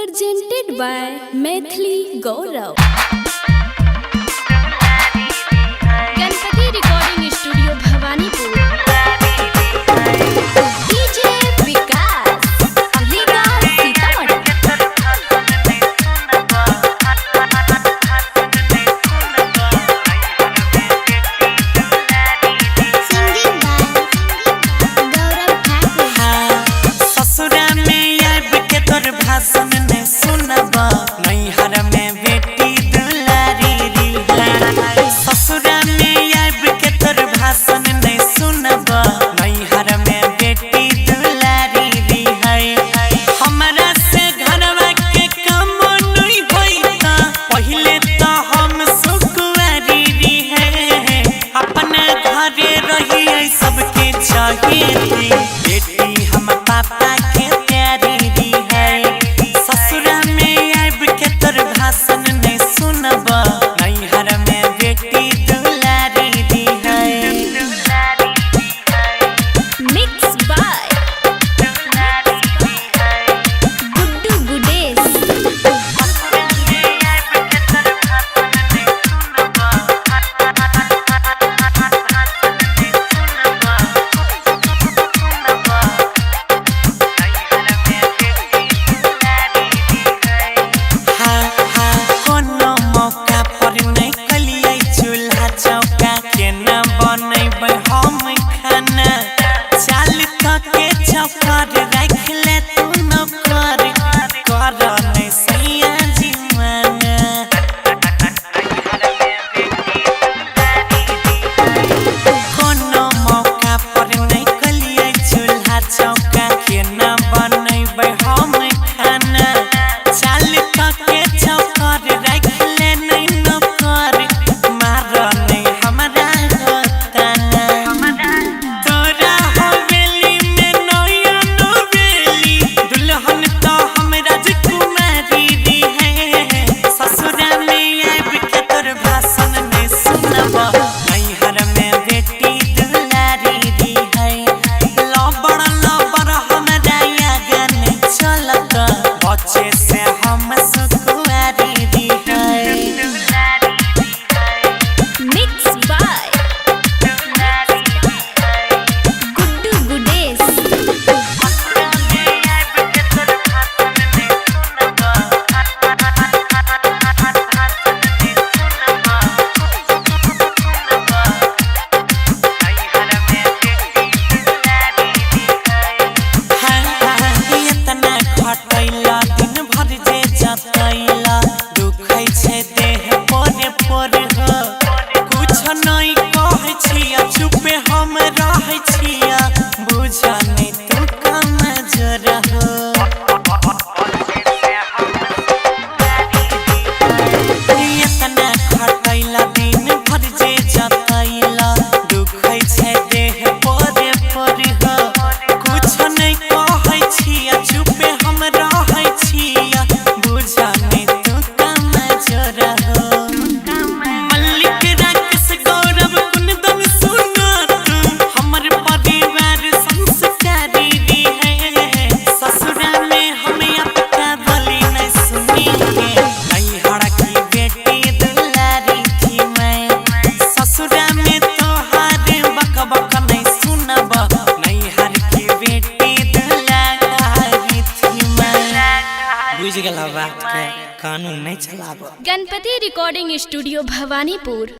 presented by Maithili Gaurav. Ganpati Recording Studio, Bhawanipur. DJ Vikas, Liga Sitamarhi. Singing by Gaurav Thakur. ससुरा में आब के तोर भाषण ने सुनबा नैहर में बेटी दुलारी री है। ससुरा में आब के तोर भाषण ने सुनबा नैहर में बेटी दुलारी री है। हमरा से घरवा के काम नहीं होइता पहिले तो हम सुकुआरी री है। अपने घरे रही सबके चाहिए थी बेटी हम पापा के प्यारी दी है। ससुरा में आब के तोर भाषण नहीं सुनबा नैहर में बेटी दुलारी दी है। Mixed by Guddu Gudes. कोनो मौका पर नहीं कलियै चूल्हा चौका के न बनैबै हम खाना। चाल के चौकर रख ले तू नौकर कर नहीं सैया जीवाना। कोनो मौका पर नहीं कलियै चूल्हा चौका के न बनैबै हम खाना। चाल के चौकर रख ले नहीं नौकर मार नहीं हमरा होताना। तोरा हवेली में नया नवेली दुल्हन तो हम राजकुमारी दी है। ससुरा में आब के तोर भाषण नहीं सुनबा नैहर में बेटी दुलारी दी है। लबड़ लबड़ हमरा आगा नहीं चलत बच्चे से हम सुकुआरी दी है। Mixed by Guddu Gudes. इतना खटैला दिन भर जे जतैला दुखै छै देह पोरे पोरे हो। कुछ नहीं कहै छिया चुपे हम रहै छिया बुझ नहीं तू कमजोर हो। इतना खटैला दिन भर जे जतैला दुखै छै देह पोरे पोरे हो। कुछ नहीं कहै छिया चुपे हम रहै छिया बुझ नहीं तू कमजोर हो। मल्लिक राकेश गौरव कुंदन सुना तू हमर परिवार संस्कारी दी है। ससुरा में हम आपका बोली नहीं सुनेंगे नैहर की बेटी दुलारी थी मैं। ससुरा में तोहार बक बक नहीं सुनबा नैहर की बेटी दुलारी थी मैं। बुझ गेला बात के कानून नहीं चलाबो। Ganpati Recording Studio, Bhawanipur.